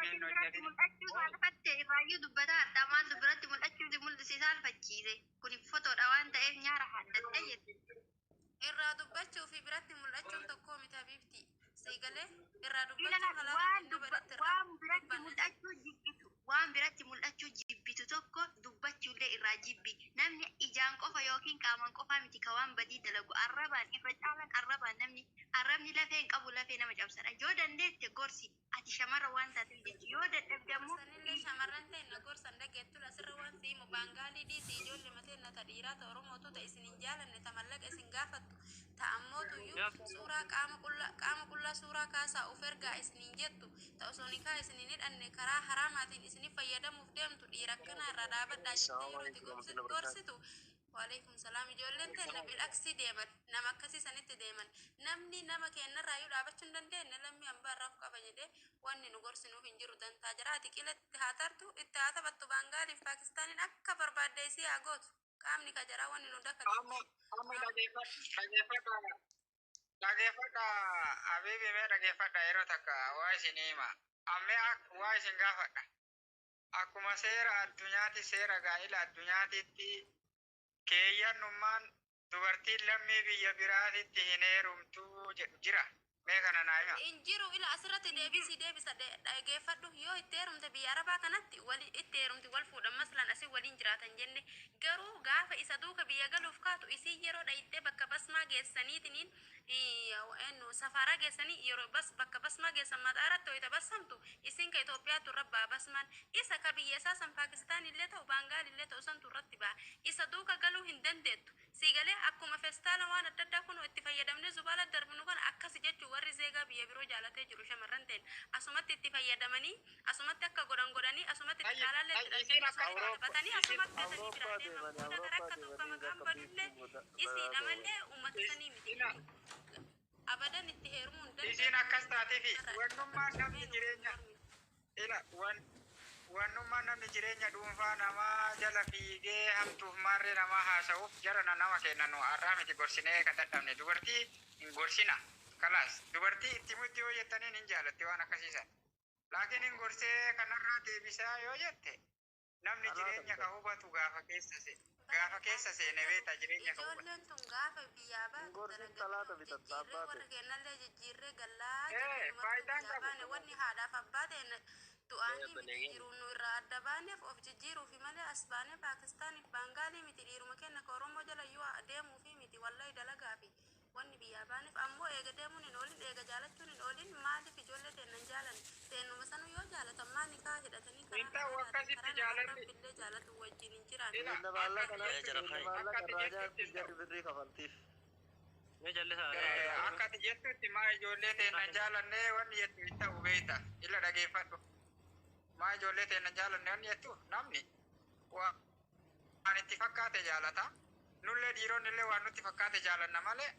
hin hojjetin. Mul'achuu saalfatte irraayyuu dubbataa addamaan dubiratti mul'achuu mul'isi saalfachiise. Kun fotoodha waan ta'eef nyaara haddattee jette. Irraa dubbachuu fi biratti mul'achuun tokko miti Habiibti. Siigalee irraa dubbachuun waan biratti mul'achuu jibbitu tokko dubbachuullee irraa jibbi. Namni ijaan qofa yookiin qaamaan qofa miti ka waan badii dalagu arrabaan irra caalaan arrabaan namni arrabni lafee hin qabu lafee nama cabsadha. Yoo dandeette gorsi ati shamarra waan taateef jechuudha. Yoo dadhabde ammoo sanillee shamarran ta'e na gorsan dhageettu asirra waan siimu baangaalii dhiisii ijoollee mateen na ta dhiiraa ta oromootu ta isin hin jaalanne ta mallaqa isin gaafattu ta ammootuyyuu suuraa qaama qullaa suuraa kaasaa of ergaa isiniin jettu ta osoo nikaa isiniin hidhanne karaa haraamaatiin isinii fayyadamuuf deemtu dhiira akkanaa irraa dhaabadhaa jettee yeroo itti gorsitu. Waalaikum salaam ijoolleen teenya midhagsii deeman nama akkasii sanitti deeman namni nama keenyarraa yoo dhaabachuu hin dandeenye lammii hambaa irraa of qaba jedhee wanni nu gorsinuuf hin jiru dantaa jira ati qilatti haa tartu itti haa taphattu baangaaliif paakistaaniin akka barbaadde isii haa gootu qaamni ka jaraa wanni nu dakka dhageeffadha Habiibi mee dhageeffadha yeroo takka waa isin hima ammee waa isin gaafadha akkuma seera addunyaatti seera gaa'ila addunyaatitti keeyyannummaan dubartiin lammii biyya biraatitti hin heerumtuu jedhu jira. Mee kana naa hima. Injiru ila asirratti deebisa dhageeffadhu yoo itti heerumte biyya arabaa kanatti wali itti heerumti wal fuudhan maslaan asii waliin jiraatan jenne garuu gaafa isa duuka biyya galuuf kaatu isii yeroo dhayittee bakka basmaa geessaniitiniin safaraa geessanii yeroo bakka basmaa geessan maxaaratti hoyita bassamtu isin ka Itoophiyaatu rabbaa basmaan isa ka biyya isaa san Paakistaan illee ta'u Baangaal illee ta'u santu irratti ba'a isa duuka galuu hin dandeettu siigalee akkuma feestaala waan adda addaa kun itti fayyadamnee zubaala darbinu kana akkas jechuu warri zeegaa biyya biroo jaalatee jiru shamarran ta'en asumatti itti fayyadamanii asumatti akka godhanii asumatti itti caalaallee itti dhabatanii asumatti asanii biraatee makkuudha gara akka tuufa maqaan badullee isiidha malee uummata sanii miti abadan itti heerumuu hin dandeenye. Isiin akkas taateefi wannummaan namni jireenya wannummaan namni jireenya dhuunfaa namaa jala fiigee hamtuuf maarree namaa haasa'uuf jarana nama kennan har'aa miti gorsinee kan dadhabne dubartii hin gorsina kalaas dubartii itti mutti yoo jettaniin hin jaalatti waan akkasiisan laakiin hin gorsee kanarraa deebisaa yoo jette namni jireenya ka hubatu gaafa keessa seene beeta jireenya ka hubatu. Ijoolleen tun gaafa biyyaa baatu jijjiirree warra kennallee jijjiirree gallaa wanni haadhaaf abbaa ta'e du'aanii miti jiruun nu irraa adda baaneef of jijjiiruufi malee as baanee Paakistaaniif Baangaalii miti dhiiruma kenna ka Oromoo jala yoo deemuufi miti wallahi dalagaafi wanni biyyaa baaneef ammoo eega deemuun hin oolin eega jaalachuun hin oolin maaliif ijoollee teennan jaalan teennuma sanuu yoo jaalatan maa nikaa hidhatanii karaa fillee jaalatu wajjin hin jiraan. Akka ati jettutti maa ijoollee teennan jaalannee wanni jettu hin ta'u beekta illa dhageeffadhu. Maa ijoollee teennan jaalanne wanni jettu namni waan itti fakkaate jaalata. Nullee dhiironni illee waan nutti fakkaate jaalanna malee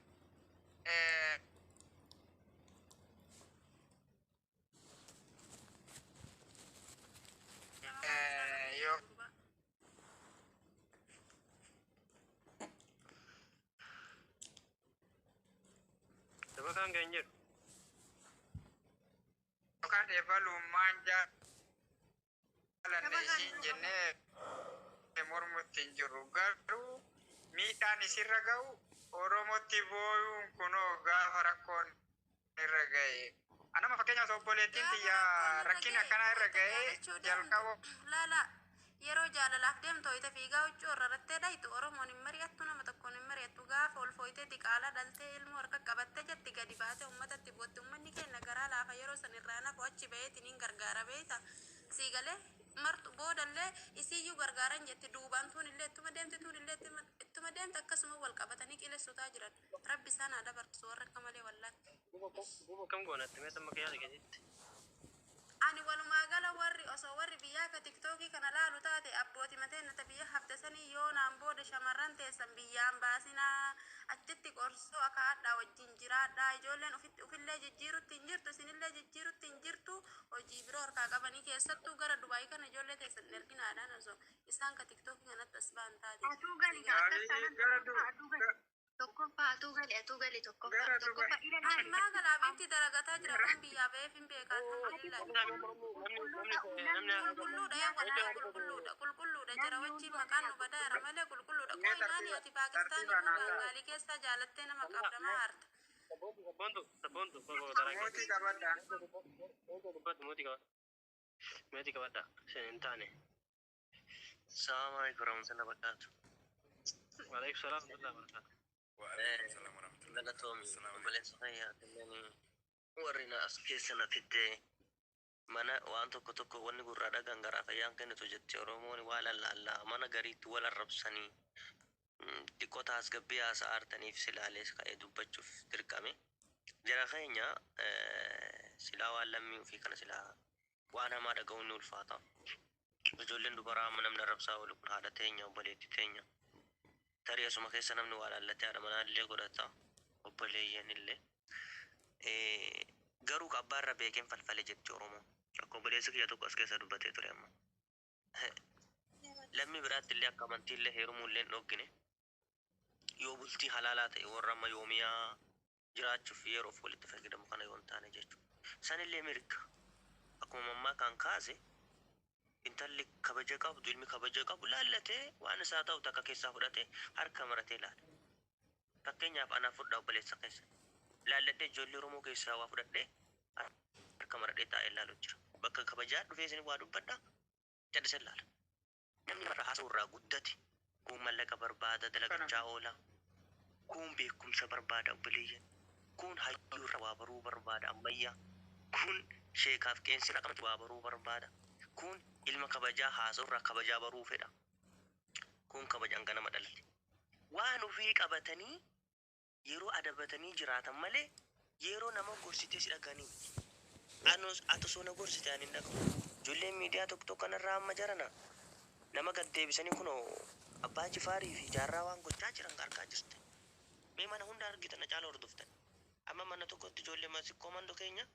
yoo Kan ganjir. yookaan eebalummaan jaalanne isiin jennee mormutti hin jirru garuu miidhaan isirra ga'u Oromootti booyuun kunoo gaafa rakkoon irra ga'e. Anama fakkeenyaaf obboleettiin biyya rakkin akkanaa irra ga'e jalqaba. Laala yeroo jaalalaaf deemtu hoyita fiigaa huccuu irra rattee dhayitu Oromoon hin mari'attu nama tokkoon hin mari'attu gaafa ol fooyitee diqaalaa dhaltee ilmoo harka qabattee jetti gadi baatee uummatatti bootti uummanni keenya garaa laafa yeroo san irraa nafu achi baheetiin hin gargaara beeyta siigalee martu boodallee isiyyuu gargaaran jetti duubaan tuun illee ittuma deemti tuun illee ittuma deemti akkasuma wal qabatanii qilessutaa jiran rabbi isaan haa dabarsu warra akka malee wallaatti. Bubu kam goonatti mee tamma kiyyaata keessitti. Ani walumaa gala warri osoo warri biyyaa ka tiktookii kana laalu taate abbootii mateen nata biyya hafte sanii yoo naan booda shamarran teessan biyyaan baasinaa achitti qorsoo akaadhaa wajjin jiraadhaa ijoolleen ufillee jijjiirutti hin jirtu isinillee jijjiirutti hin jirtu hojii biroo harkaa qabanii keessattuu gara Dubaayii kana ijoollee teessan erginaadhaan osoo isaan ka tiktookii kanatti as ba'an taate. tokkoffaa atuu gali tokkoffaa Gara tokkoffaa ila Ammaa kana binti dalagataa jira waan biyyaa ba'eef hin beekaa qulqulluudha jara wajjin maqaan nu badaara malee qulqulluudha qooyinaani ati paakistaanii gaalii keessaa jaalattee nama qabdamaa harta. Mootii qabadha. Mootii qabadha. Sen hin taane. Assalamu alaikum warahmatullahi wabarakatuh. Wa alaikum salam warahmatullahi wabarakatuh. Galatoomii obboleessa fayyaa kennanii warrina as keessana fitte mana waan tokko wanni gurraadha gangaraa fayyaan kennitu jetti Oromoon waa lallaallaa mana gariitti wal arrabsanii xiqqoo tasgabbii haasaa aartaniif silaalees ka'ee dubbachuuf dirqame jara keenya silaa waan lammii ofii kana silaa waan hamaa dhaga'uun ni ulfaata ijoolleen dubaraa namni arrabsaa oolu kun haadha teenya obboleetti teenya tarii asuma keessa namni waa laallatee haadha manaallee godhata obboleeyyan illee garuu abbaarra beekeen falfale jetti Oromoo akka obboleessi kiyya tokko as keessa dubbatee ture amma lammii biraatti illee akka amantii illee heerumuu illee hin dhoggine yoo bultii halaalaa ta'e warra amma yoomiyaa jiraachuuf yeroof walitti fayyadamu kana yoo hin taane jechuudha sanillee mirga akkuma mammaa kan kaase intalli kabaja qabdu ilmi kabaja qabu laallatee waan isaa ta'u takka keessaa fudhatee harka maratee laala fakkeenyaaf anaa fudhaa obboleessa keessa laalladhee ijoollee Oromoo keessaa waa fudhadhee harka maradhee taa'ee laalu jira bakka kabajaa dhufee isin waa dubbadhaa cadhisan laala namni marra haasa'u irraa guddate kun mallaqa barbaada dalagachaa oola kun beekumsa barbaada obboleeyyan kun hayyuu irra waa baruu barbaada ammayyaa kun sheekaaf qeensi raqamti waa baruu barbaada kun ilma kabajaa haasa'u irraa kabajaa baruu fedha kun kabajaan ganama dhalate waan ofii qabatanii yeroo adabatanii jiraatan malee yeroo nama gorsitee si dhaganii atosoo gorsite ani hin dhagahu ijoolleen miidiyaa tokko kanarraa amma jarana nama gad deebisanii kunoo abbaa Jifaarii fi jaarraa waan gochaa jiran argaa jirte mee mana hunda argitan caala hordoftan amma mana tokkotti ijoollee masikkoo mandoo keenya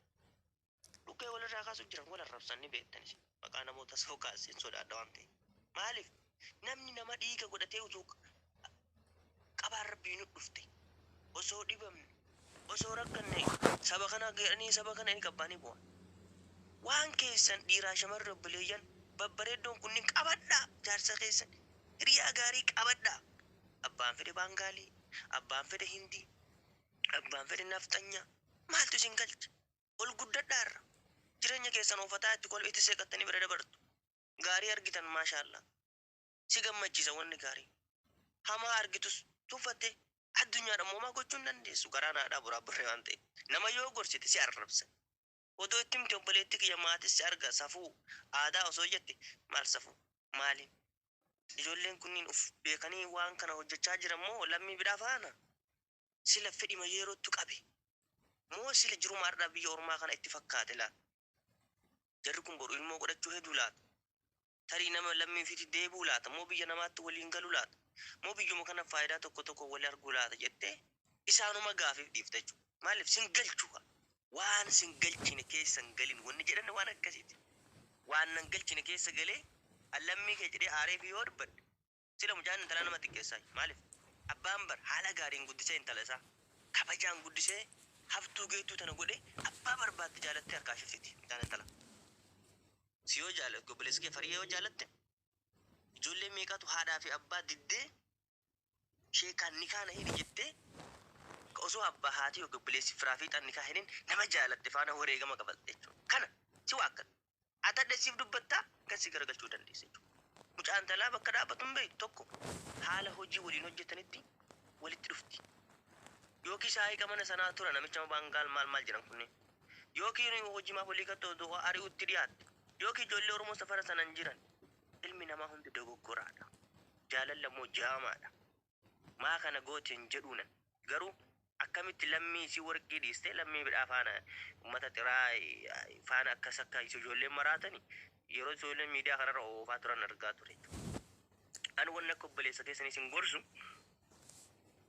dhukkee walirraa kaasuu jiran wal arrabsan ni beektanis maqaa namoota soo kaaseen sodaadha waan ta'e maaliif namni nama dhiiga godhatee utuu qabaan rabbii nu dhufte osoo dhibamne osoo rakkanne saba kana geedhanii saba kana inni qabbaanii bu'an waan keessan dhiiraa shamarra obboleeyyan babbareeddoon kunniin qabadhaa jaarsa keessan hiriyaa gaarii qabadhaa abbaan fedhe baangaalii abbaan fedhe hindii abbaan fedhe nafxanyaa maaltu isin galcha ol guddadhaarra jireenya keessan uffataa itti kolbeetti seeqattanii bira dabartu gaarii argitan maashaallah si gammachiisa wanni gaarii hamaa argitus tuffatte addunyaadhaan moomaa gochuun dandeessu garaa naadhaa buraaburree waan ta'e nama yoo gorsite si arrabsan odoo itti miti obboleetti kiyya maatis si arga safuu aadaa osoo jette maal safuu maaliin ijoolleen kunniin uf beekanii waan kana hojjechaa jiran moo lammii bidhaa faana sila fedhima yerootti qabe moo sila jiru maardhaa biyya ormaa kana itti fakkaate laata jarri kun boru ilmoo godhachuu hedduu laata tarii nama lammii fiti deebuu laata moo biyya namaatti waliin galuu laata moo biyyuma kana faayidaa tokko wali arguu laata jettee isaanuma gaafiif dhiifta jechuudha maaliif sin galchuudha waan sin galchine keessan galin wanni jedhan waan akkasiiti waan nan galchine keessa galee allammii kee jedhee aaree fi yoo dubbadhe sila mujaan intala nama xiqqeessaa maaliif abbaan bar haala gaariin guddisee intala isaa kabajaan guddisee haftuu geettuu tana godhe abbaa barbaadde jaalattee harkaa shiftiti midhaan intala si yoo jaalatte obboleessi kee farii yoo jaalatte ijoollee meeqatu haadhaa fi abbaa diddee sheekaan ni kaana hidhi jettee osoo abbaa haati yoo obboleessi firaa fi xanni kaa hidhin nama jaalatte faana wareegama qabatte jechuudha kana si waa akka atadhessiif dubbattaa kan si garagalchuu dandeessa jechuudha mucaan talaa bakka dhaabbatu hin beektu tokko haala hojii waliin hojjetanitti walitti dhufti yookiin shaayii mana sanaa tura namicha baangaal maal jedhan kunneen yookiin hojii maaf walii gattoo ari'utti dhiyaatte yookiin ijoollee Oromoo safara sanan jiran ilmi namaa hundi dogoggoraadha jaalala moo jaamaadha maa kana gooteen jedhuunan garuu akkamitti lammii si warqii dhiiste lammii bidhaa faana ummata xiraa faana akkas akka ijoolleen maraatani yeroo ijoolleen miidiyaa kanarra oofaa turan argaa ture ani wanna akka obboleessa keessanii isin gorsu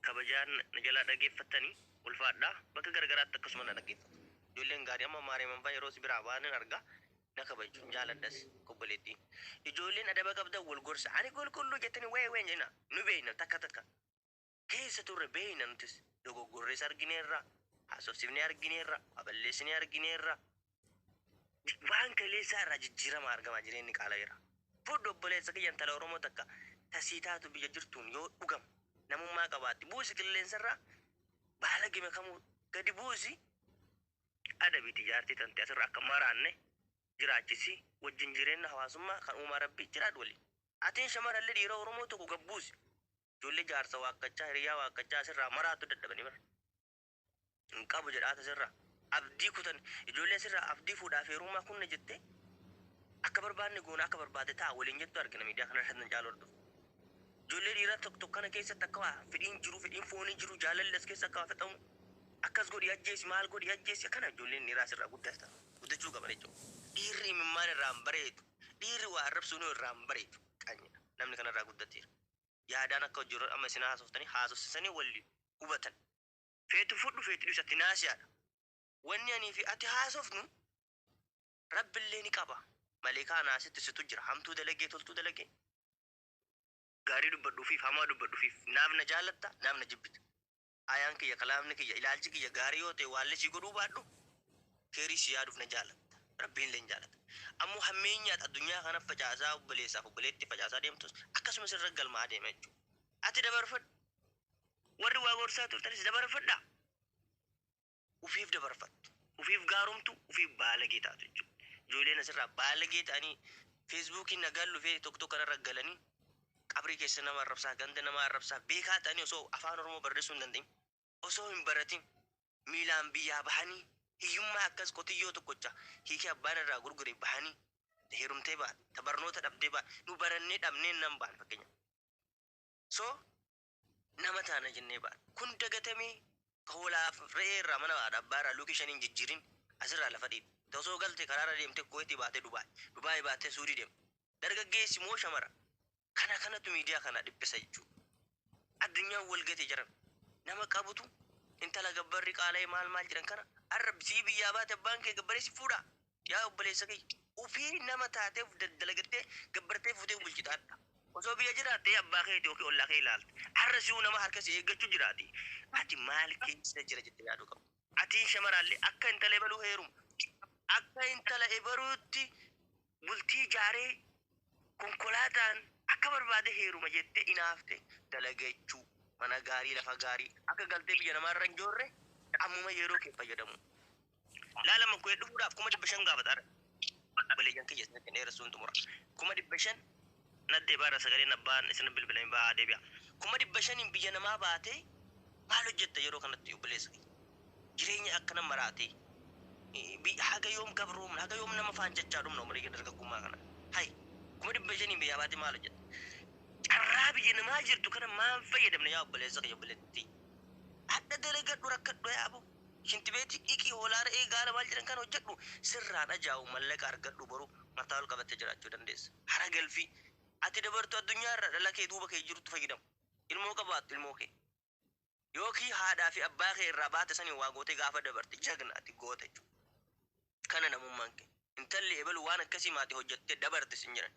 kabajaan na jalaa dhageeffattanii ulfaadhaa bakka garagaraatti akkasuma na dhageeffatu ijoolleen gaarii amma maareeman faa yeroo si biraa baanin argaa na kabajuun jaaladhas obboleettii ijoolleen adaba qabdan wal gorsa ani qulqulluu jettanii wayii jenna nu beeyna takka keessa turre beeyna nutis dogoggorrees argineerra haasofsifnee argineerra aballeessinee argineerra waan kaleessaa irraa jijjiirama argamaa jireenyi qaalaa'eera. Fudhu obboleessa kiyya intala Oromoo takka tasii taatu biyya jirtuun yoo dhugam namummaa qabaatti buusi qilleensarraa baala gime kamuu gadi buusi adabiiti jaartii tante asirra akka maraanne jiraachisi wajjin jireenya hawaasummaa kan uumaa rabbii jiraadhu waliin. Atiin shamarallee dhiira Oromoo tokko gabbuusi. Ijoollee jaarsa waaqqachaa hiriyaa waaqqachaa asirraa maraatu dadhabanii bara. Hin qabu jedhaata asirraa. Abdii kutan ijoollee asirraa abdii fuudhaaf heerummaa kunne jettee akka barbaadne goona akka barbaade ta'a waliin jettu argina miidiyaa kana irratti caalaa hordofu. Ijoollee dhiiraa tokko tokko kana keessatti akka waa fedhiin jiru fedhiin foonii jiru jaalalli as keessa akka waa fexamu akkas godhi ajjeesi maal godhi ajjeesi kana ijoolleen dhiiraa asirraa guddachuu qaban jechuudha. Dhiirri imimmaan irraa hin bareedu dhiirri waa arrabsuun irraa hin bareedu qanyina namni kanarraa guddateera. Yaadaan akka hojii amma isin haasoftanii haasofsisanii waliin hubatan. Feetu fudhu feetu ibsatti naasiyaadha. Wanni ani fi ati haasofnu rabbillee ni qaba. Maleekaa naasitti situ jira. Hamtuu dalagee toltuu dalagee. Gaarii dubbadhuufiif hamaa dubbadhuufiif naaf na jaalatta naaf na jibbita. Ayaan kiyya kalaamni kiyya ilaalchi kiyya gaarii yoo ta'e waalli si godhuu baadhu keerii si yaaduuf na jaalatta. Rabbiin leen jaalata. Ammoo hammeenyaat addunyaa kana facaasaa obboleessaaf obboleetti facaasaa deemtus akkasumas irra galmaa adeema jechuudha. Ati dabarfadhu. Warri waa gorsaa turtanis dabarfadhaa. Ufiif dabarfattu. Ufiif gaarumtu ufiif baalagee taatu jechuudha. Ijoolleen asirraa baalagee ta'anii feesbuukiin nagaan lufee tokko tokko kanarra galanii qabrii keessa nama arrabsaa ganda nama arrabsaa beekaa ta'anii osoo afaan Oromoo barreessuu hin dandeenye osoo hin baratin miilaan biyyaa bahanii hiyyummaa akkas qotiyyoo tokkocha hiikee abbaan irraa gurgure bahanii heerumtee ba'an tabarnoota dhabdee ba'an nu barannee dhabnee nan ba'an fakkeenya. So nama taana jennee ba'an kun dagatamee hoolaaf re'ee irraa mana abbaa irraa luukii shaniin jijjiirin asirraa lafa dhiibu. Tosoo galte karaarra deemtee Kuweetii baatee Dubaay baatee Suudii deemte. Dargaggeessi moo shamara kana kanatu miidiyaa kana dhiphisa jechuudha. Addunyaan wal gatee jiran nama qabutu intala gabbarri qaala'ee maal jedhan kana arrabsii biyyaa baate abbaan kee gabbareessi fuudha. Yaa obboleessa kee ofii nama taateef dalagattee gabbartee fuutee bulchitaadha. Osoo biyya jiraattee abbaa keetii yookiin ollaa kee ilaalte har'asii nama harkasii eeggachuu jiraati. Ati maal keessa jira jettee yaaduu qabu. Atiin shamaraallee akka intalee baluu heerumu. Akka intala ebaruutti bultii jaaree konkolaataan akka barbaade heeruma jettee inaafte dalagachuu mana gaarii lafa gaarii akka galtee biyya namaarra hin joorre ammuma yeroo kee fayyadamu. Laalama koo dhufuudhaaf 500 gaafataadha. Baleeyyan kiyya isin dheeressuun xumura. 500 naddee baara sagaleen abbaan isin bilbilanii ba'aa deebi'a. 500 biyya namaa baatee maal hojjetta yeroo kanatti obboleessa kiyya. Jireenya akkana maraatee haga yoom gabroomna haga yoom nama faan jechaa dhumna umrii dargaggummaa kana. Hay 500 biyya baatee maal hojjetta. Carraa biyya namaa jirtu kana maan fayyadamna yaa obboleessa kiyya obboleettii. Adda dalagadhu rakkadhu yaabo. Shintibeetii dhiqii hoolaa re'ee gaala maal jedhan kana hojjedhu sirraan ajaa'u mallaqa argadhu boruu mataa ol qabattee jiraachuu dandeessa. Hara galfii ati dabartu addunyaarra dhala kee duuba kee jirtu fayyadamu. Ilmoo qabaattu ilmoo kee. Yookiin haadhaa fi abbaa kee irraa baate sanii waa gootee gaafa dabarte jagnaati goota jechuudha. Kana namummaan kee. Intalli ebalu waan akkasii maatii hojjettee dabarte sin jiran.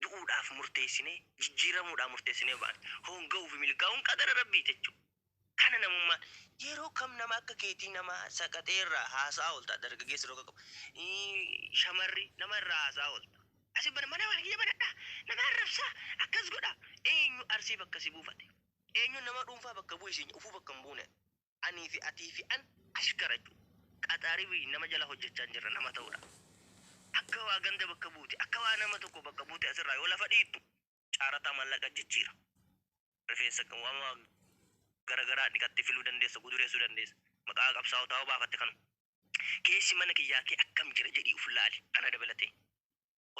Du'uudhaaf murteessinee jijjiiramuudhaaf murteessinee ba'an. Honga'uu fi milkaa'uun qadara rabbii jechuudha. Kana namummaan yeroo kam nama akka keetii nama saqatee irraa haasaa oolta dargaggeessa roga qabu. Shamarri nama irraa haasaa oolta. Asi mana wal kiyya banadha. Nama arrabsaa akkas godha. Eenyu arsii bakka si buufate. Eenyu nama dhuunfaa bakka bu'e isin ufuu bakka hin buune. Anii fi atii fi an ashkara jechuudha. Qaxaarii nama jala hojjechaa hin jirre nama ta'uudha. Akka waa ganda bakka buute akka waa nama tokko bakka buute asirraa yoo lafa dhiittu caarataa mallaqa jijjiira. Rifeensa waama garagaraa dhiqattee filuu dandeessa gudureessuu dandeessa. Maqaa qabsaa'oo ta'uu baafatte kanu. Keessi mana kiyyaa kee akkam jira jedhii uf laali ana dabalatee.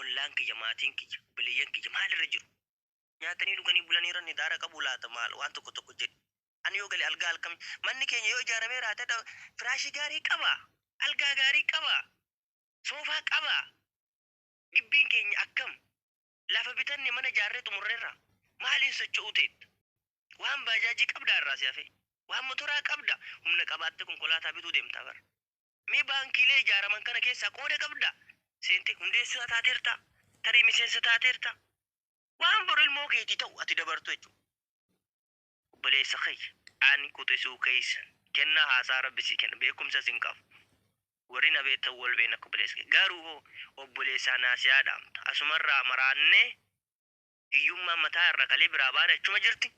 Ollaan kiyya maatiin kiyya bileeyyan kiyya maalirra jiru. Nyaatanii dhuganii bulaniirra ni daara qabu laata maal waan tokko tokko jedhi. Ani yoo galee algaa halkami manni keenya yoo ijaaramee raatee firaashii gaarii qaba. Algaa gaarii qaba. Soofaa qaba. Gibbiin keenya akkam. Lafa bitanne mana ijaarree xumurreerra. Maaliin socho'uu ta'etti? Waan baajaajii qabda irraa si hafe. Waan motoraa qabda. Humna qabaattee konkolaataa bituu deemtaa bara. Mee baankiilee ijaaraman kana keessaa qooda qabda. Seentee hundeessaa taateerta. Tarii miseensa taateerta. Waan boru ilmoo keetii ta'u ati dabartu jechuudha. obboleessa kayya ani kutisuu keeysan kennaa haasaa rabbi si kenna beekumsa sin qabu warri na beektan wal beekna akka obboleessa kee garuu hoo obboleessaa naasiyaa dhaamta asumarraa maraannee hiyyummaa mataa irra kalee biraa baana achuma jirti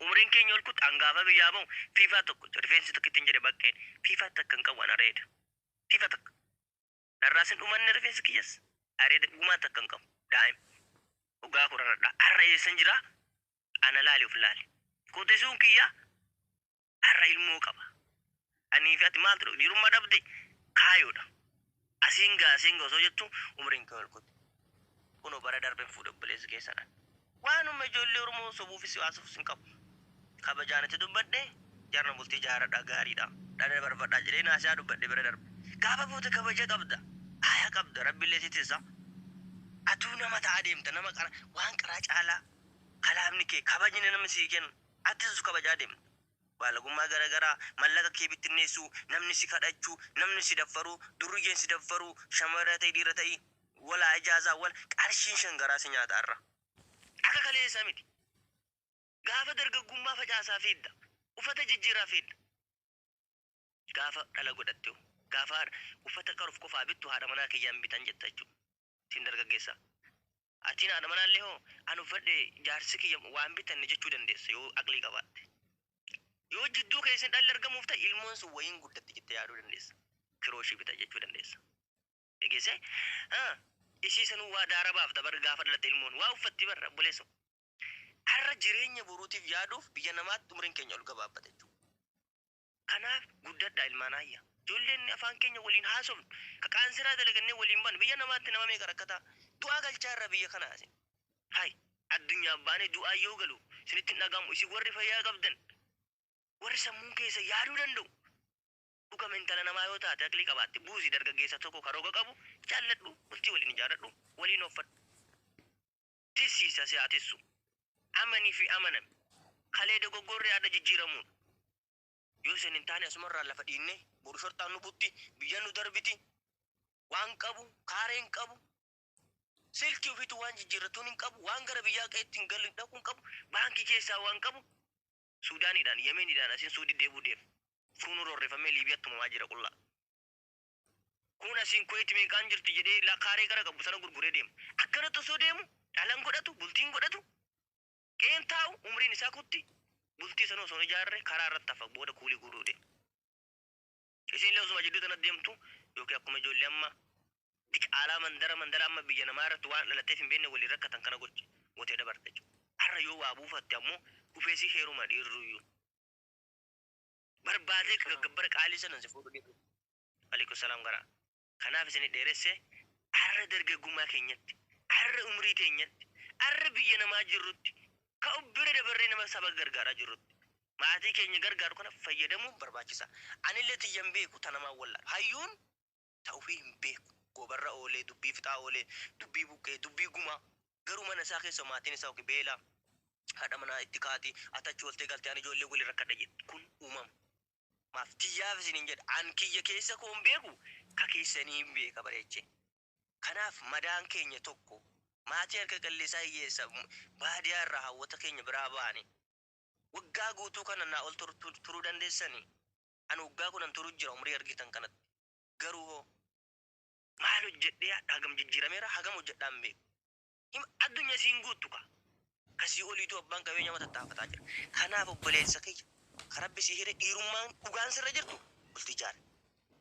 umriin keenya ol kutti hangaafa biyyaa bahu fiifaa tokko rifeensi tokko ittiin jedhe bakkeen fiifaa takka hin qabu ana areeda fiifa takka narraasin dhumanne rifeensi kiyyas areeda gumaa takka hin qabu daa'im dhugaa kuranadha har'a eessan jira ana laali of laali kutisuun kiyya har'a ilmoo qaba anii fi ati maaltu dha dhiirummaa dhabde kaayoodha asiin osoo jettu umriin kee ol kutti kunoo bara darben fuudhe obboleessi keessadha waanuma ijoollee oromoo sobuufis waasuufis hin qabu kabajaanatti dubbadhe jarna bultii jaaradha gaariidha dhadha barbaadhaa jedhee naasiyaa dubbadhe bira darbe gaafa fuute kabaja qabda aayaa qabda rabbiillee sitisa atuu nama ta'a deemta nama qara waan qaraa caalaa kalaamni kee kabajni nama sii kennu attisu kabajaa deemta baalagummaa garagaraa mallaqa kee bittinneessuu namni si kadhachuu namni si daffaruu durriyyeen si daffaruu shamara ta'ii dhiira ta'ii walaa ijaazaa wal qarshiin shangaraa si nyaata irra akka kaleessa miti gaafa dargaggummaa facaasaa fiidda uffata jijjiiraa fiidda gaafa dhala godhatte gaafa uffata qaruuf qofaa bittu haadha manaa kiyyaan bitan jetta jechuudha siin dargaggeessa atiin haadha manaallee hoo an uffadhe jaarsi kiyya waan bitanne jechuu dandeessa yoo aqlii qabaatte yoo jidduu keessan dhalli argamuuf ta'e ilmoon sun wayiin guddatti jettee yaaduu dandeessa kirooshii bita jechuu dandeessa egeesse ishii sanuu waa daarabaaf dabar gaafa dhalatte ilmoon waa uffatti barra buleessu har'a jireenya boruutiif yaaduuf biyya namaatti umriin keenya ol gabaabbata jechuudha kanaaf guddadha ilmaan ayya ijoolleen afaan keenya waliin haasofnu kaqaansiraa dalagannee waliin banu biyya namaatti nama meeqa rakkataa du'aa galchaa irra biyya kanaasin hay addunyaa baane du'aa yoo galu isinitti dhagamu isin warri fayyaa qabdan warri sammuun keessa yaaduu danda'u dhuga mentala namaa yoo taate aqlii qabaatte buusii dargaggeessa tokko karooga qabu jaalladhu bultii waliin ijaaradhu waliin offadhu tissiisa si haatissu amanii fi amaname kalee dogoggorree adda jijjiiramuudha yoo isin hin taane asumarraa lafa dhiinne boru shortaan nu butti biyya nu darbiti waan qabu kaareen qabu silkii ofiitu waan jijjiirratuun hin qabu waan gara biyyaa qeetti hin galin dhaquu hin qabu baankii keessaa waan qabu suudaaniidhaan yemeniidhaan asiin suudii deebuu deema fuunuu rorrefamee liibiyaatti mamaa jira qullaa kun asiin kuweetti meeqaan jirti jedhee kaaree gara qabu sana gurguree deema akkanatti osoo deemu dhalan godhatu bultiin godhatu qeen taa'u umriin isaa kutti bultii sana osoo ijaarre karaa irratti hafa booda kuulii guruu deema isin illee osuma jidduu tanatti deemtu yookiin akkuma ijoollee amma diqaalaa mandara amma biyya namaa irratti waan dhalatteef hin beekne waliin rakkatan kana gochi gootee dabarte jechuudha har'a yoo waa buufatte ammoo dhufeesii heeruma dhiirruyyuu barbaadee gabbara qaalii sanan si fuudhu dhiirru alaikum salaam garaa kanaaf isin dheeresse har'a dargaggummaa keenyatti har'a umrii teenyatti har'a biyya namaa jirrutti ka ubbira dabarree nama saba gargaaraa jirrutti maatii keenya gargaaru kana fayyadamuun barbaachisa anillee tiyyan beeku tanamaa wallaa hayyuun ta'uu hin beeku gobarra oolee dubbii fixaa oolee dubbii buqqee dubbii gumaa garuu mana isaa keessa maatiin isaa oki beelaa haadha manaa itti kaati atachi waltee galtee ani ijoollee walii rakkadha jedhe kun uumama maaf tiyyaaf isiniin jedha an kiyya keessa koon beeku ka keessanii hin beeka bareeche kanaaf madaan keenya tokko maatii harka qalleessaa hiyyeessa baadiyaa irraa hawwata keenya biraa baane waggaa guutuu kana naa ol turuu dandeessanii ani waggaa kunan turuu jira umrii argitan kanatti garuu hoo maal hojjedhee hagam jijjiirameera hagam hojjedhaan beeku addunyaa siin guuttu kasii oliitu abbaan qabeenya matattaafataa jira kanaaf obboleessa kiyya karabbi si hire dhiirummaan dhugaan sirra jirtu bultii jaare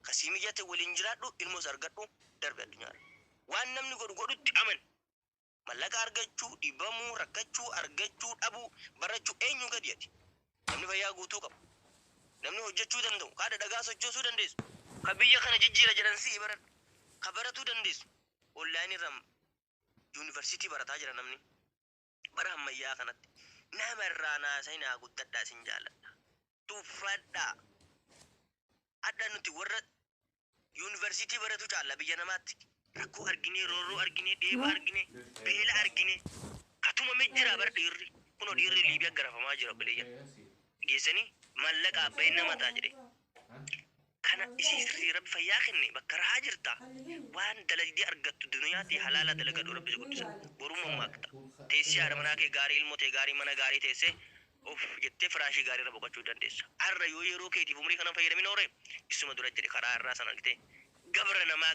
kasii miyyate waliin jiraadhu ilmoos argadhu darbe addunyaarra waan namni godhutti aman mallaqa argachuu dhibamuu rakkachuu argachuu dhabuu barachuu eenyu gadi ati namni fayyaa guutuu qabu namni hojjechuu danda'u kaada dhagaa sochoosuu dandeessu ka biyya kana jijjiira jedhan si baradhu ka baratuu dandeessu online irra yuunivarsiitii barataa jira namni bara ammayyaa kanatti nama irraa naasainaa guddadhaa isin jaalladha tuffadhaa adda nuti warra yuunivarsiitii baratu caalla biyya namaatti rakkoo arginee roorroo arginee dheeba arginee beela arginee katuma mejjiraa bara dhiirri kunoo dhiirri liibiyaa garafamaa jira bileeyyan geessanii mallaqa abbayin namataa jedhe kana isii rabbi fayyaa kenne bakka rahaa jirta waan dalagdee argattu duniyaatti halaala dalagadhu rabbi si guddisa borummaa maakta teessii haadha manaa kee gaarii ilmoo ta'e gaarii mana gaarii teessee of jettee firaashii gaarii irra boqochuu dandeessa. Har'a yoo yeroo keetiif umrii kana fayyadamin oore isuma dura jedhe karaa irraa sana argite gabra namaa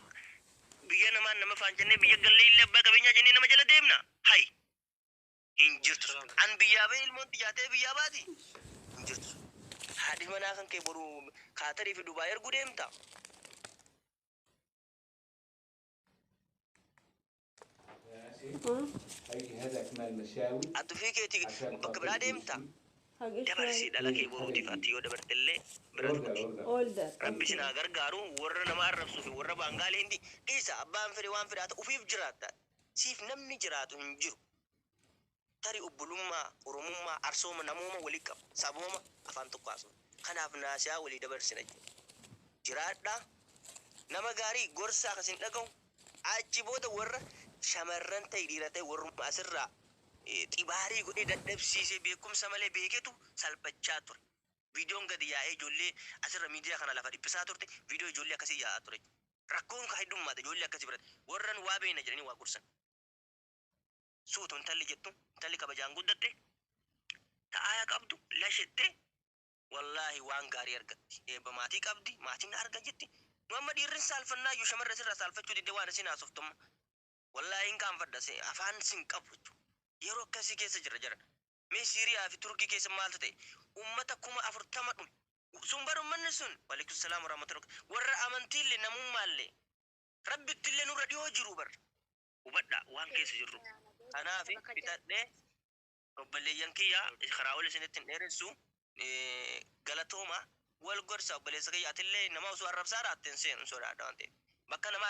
biyya namaan nama faan jennee biyya gallee illee abbaa qabeenyaa jennee nama jala deemna. Hay hin jirtu. An biyyaa ba'e ilmoon xiyyaatee biyyaa baati hin jirtu. Haadhi manaa kan kee boru kaatarii fi Dubaay erguu deemta. هذا أكمل مشاوي Atu fi keeti bakka biraa deemta. Dabarsii dhala kee boruutiif ati yoo dabartellee bira Older. Rabbi sinaa gargaaru warra nama arrabsuu fi warra baangaalee hindi dhiisa abbaan fedhe waan fedhaata ufiif jiraata. Siif namni jiraatu hin jiru. Tari obbulummaa, oromummaa, arsooma, namooma walii qaba. Sabooma afaan tokko haasa'u. Kanaaf naasiyaa walii dabarsina jiraadha. Nama gaarii gorsaa akkasin dhaga'u. Achi booda warra shamarran ta'e dhiira ta'e warrummaa asirraa xibaarii godhee dadhabsiisee beekumsa malee beeketu salphachaa ture. Viidiyoon gadi yaa'ee ijoollee asirra miidiyaa kana lafa dhiphisaa turte viidiyoo ijoollee akkasii yaa'aa ture. Rakkoon ka heddummaata ijoollee akkasii birate warran waa beena jedhanii waa gorsan. Suutu intalli jettu intalli kabajaan guddatte ta'aa qabdu lashettee wallaahi waan gaarii argatti. Eebba maatii qabdi maatiin arga jetti. Nu amma dhiirri saalfannaa iyyuu shamarra sirraa saalfachuu didde waan isin haasoftumma. Wallaahi hin kaanfadhase afaan sin qabu jechuudha. Yeroo akkasii keessa jira. Mee Siiriyaa fi Turkii keessa maaltu ta'e uummata 40,000 dhume. Sun bara uummanni sun waalaikum salaam warahmatullahi warra amantiillee namummaallee rabbittillee nurra dhiyoo jiru bar. Hubadha waan keessa jirru. Kanaaf bitadhee obboleeyyan kiyyaa karaa ol isinitti hin dheeressu galatooma wal gorsa obboleessa kiyyaatillee nama osoo arrabsaa raatteen seenu sodaadha waan ta'eef bakka nama